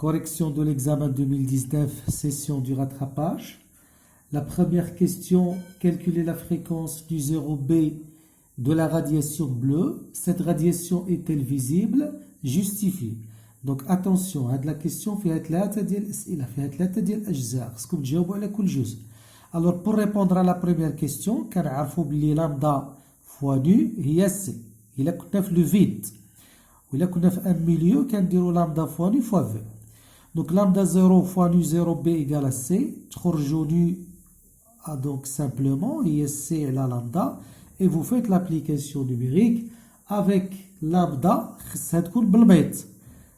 Correction de l'examen 2019, session du rattrapage. La première question, calculer la fréquence du 0B de la radiation bleue. Cette radiation est-elle visible? Justifiée. Donc attention, la question فيها ثلاثة ديال الأسئلة، فيها ثلاثة ديال الأجزاء، خصكم تجاوبوا على كل جزء. Alors pour répondre à la première question, كنعرفوا بلي لامدا فوا نو هي سي. إلا كنا في لو فيد وإلا كنا في ان ميليو كنديروا لامدا فوا نو فوا في. Donc lambda 0 fois nu 0b égale à c. تخرجوا nu donc simplement هي c على lambda et vous faites l'application numérique avec lambda خصها تكون بالمتر.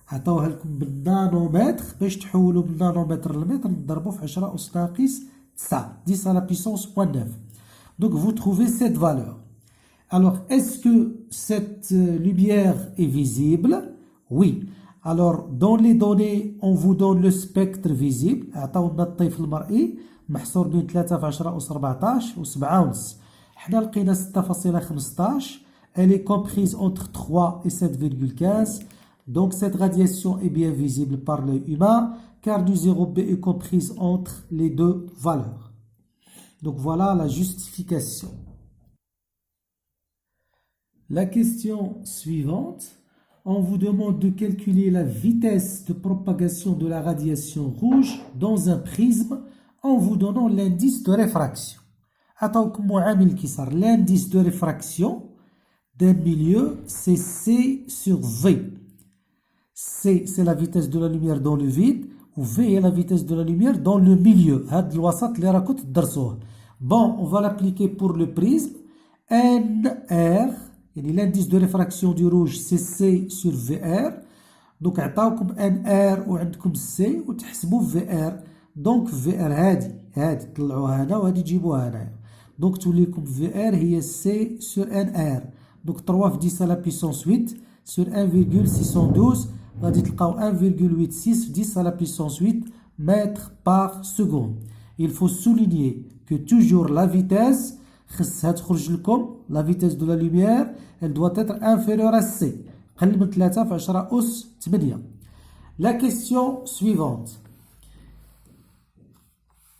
عطاوها لكم بالنانومتر باش تحولوا من نانومتر لمتر نضربوا في 10 أس ناقص 9 10 à la puissance 0.9. Donc vous trouvez cette valeur. Alors est-ce que cette lumière est visible? Oui. Alors dans les données on vous donne le spectre visible. عطاونا الطيف المرئي محصور بين 3 في 10 أس 14 و 7 ونص. حنا لقينا 6.15. Elle est comprise entre 3 et 7,15. Donc cette radiation est bien visible par l'œil humain car du 0B est comprise entre les deux valeurs. Donc voilà la justification. La question suivante, on vous demande de calculer la vitesse de propagation de la radiation rouge dans un prisme en vous donnant l'indice de réfraction. عطاوكم معامل كيسار. L'indice de réfraction d'un milieu c'est C sur V. C, c'est la vitesse de la lumière dans le vide, ou V est la vitesse de la lumière dans le milieu. هاد الوسط اللي راكم تدرسوه. Bon, on va l'appliquer pour le prisme. NR, l'indice de réfraction du rouge, c'est C sur VR. Donc, عطاوكم NR وعندكم C وتحسبوا VR. Donc, VR هادي طلعوها هنا وهادي تجيبوها هنايا. Donc, تولي لكم VR هي C sur NR. Donc, 3 في 10 à la puissance 8 sur 1,612. غادي تلقاو 1,86 10 à la puissance 8 mètres par seconde. Il faut souligner que toujours la vitesse خصها تخرج لكم la vitesse de la lumière elle doit être inférieure à C. قل من 3 في 10 أس 8. La question suivante.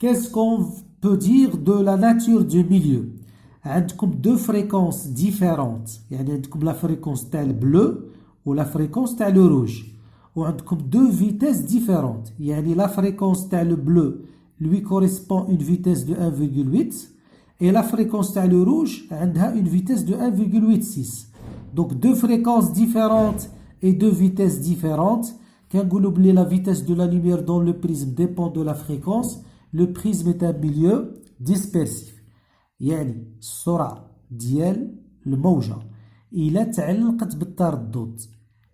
Qu'est-ce qu'on peut dire de la nature du milieu? عندكم deux fréquences différentes. يعني عندكم la fréquence تاع البلو ou la fréquence تاع le rouge. وعندكم deux vitesses différentes. يعني la fréquence تاع le bleu lui correspond une vitesse de 1,8 et la fréquence تاع le rouge عندها une vitesse de 1,86. Donc deux fréquences différentes et deux vitesses différentes. كنقولوا بلي la vitesse de la lumière dans le prisme dépend de la fréquence. Le prisme est un milieu dispersif. يعني السرعة ديال الموجة إلا تعلقت بالتردد.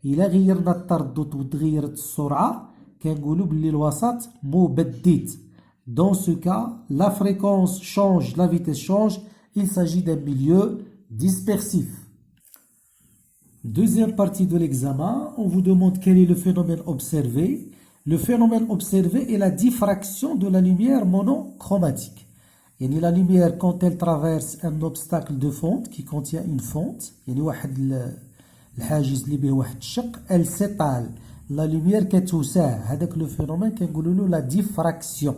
إلا غيرنا التردد وتغيرت السرعة كنقولوا بلي الوسط مبدد. Dans ce cas, la fréquence change, la vitesse change. Il s'agit d'un milieu dispersif. Deuxième partie de l'examen, on vous demande quel est le phénomène observé. Le phénomène observé est la diffraction de la lumière monochromatique. يعني la lumière quand elle traverse un obstacle de fonte qui contient une fonte يعني واحد الحاجز اللي به واحد الشق elle s'étale. La lumière كتوسع. هذاك le phénomène كنقولوا له la diffraction.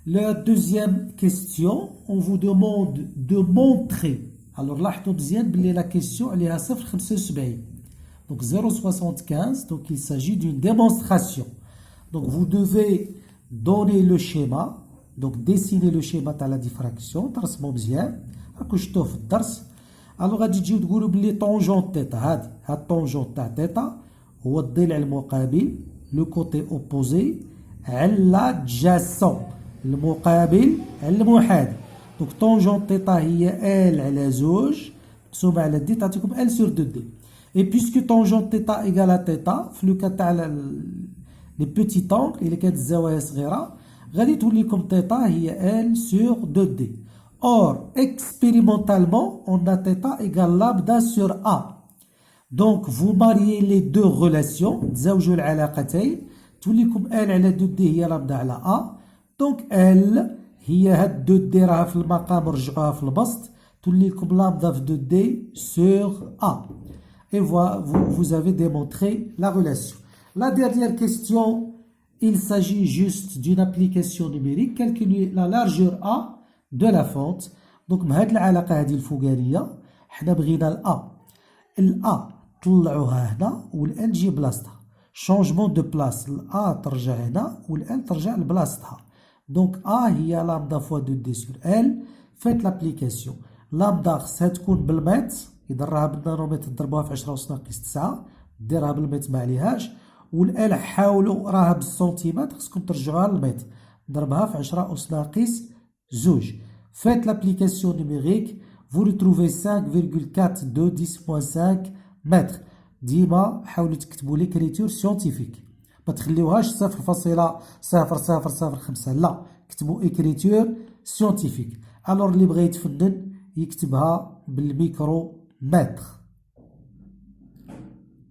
La deuxième question, on vous demande de montrer. Alors لاحظوا مزيان بلي la question عليها 0.75. Donc 0.75, donc il s'agit d'une démonstration. Donc vous devez donner le schéma. Donc dessiner le schéma تاع la diffraction. ترسموا مزيان. راكم شفتوه في الدرس. Alors غادي تجيو تقولوا بلي طونجون تيتا هاد الطونجون تاع تيتا هو الضلع المقابل لو كوتي اوبوزي على جاسون المقابل على المحاذي. دونك طونجون تيتا هي ال على زوج مقسومه على دي تعطيكم ال سور دو دي. اي بيسكو طونجون تيتا ايكال ا تيتا في لو كا تاع لي بوتي طونغ اللي كانت الزوايا صغيره غادي تولي لكم تيتا هي ال سور دو دي. Or, expérimentalement, on a θ égale lambda sur A. Donc, vous mariez les deux relations. تزوجوا العلاقتين. توليكم L على 2D هي لامدا على A. Donc, L هي هاد 2D راها في المقام رجعوها في البسط. تولي لكم lambda في 2D sur A. Et vous avez démontré la relation. La dernière question, il s'agit juste d'une application numérique. Calculer la largeur A de la fente. Donc بهاد العلاقة هذه الفوقانية حنا بغينا الA طلعوها هنا والN تجي بلاصتها. Changement de place. الA ترجع هنا والN ترجع لبلاصتها. Donc A هي lambda fois 2D sur L. Faites l'application. lambda خصها تكون بالمتر. إذا راها بالنانومتر ضربوها في 10 أس ناقص 9. ديرها بالمتر ما عليهاش. والآن حاولوا راها بالسنتيمتر خصكم ترجعوها للمتر. ضربها في 10 أس ناقص 2. Faites l'application numérique. Vous retrouvez 5,42 10-5 mètres. ديما حاولوا تكتبوا ليكريتور سيونتيفيك. ما تخليوهاش 0.0005 لا كتبوا écriture scientifique. alors اللي بغى يتفنن يكتبها بالميكرو متر.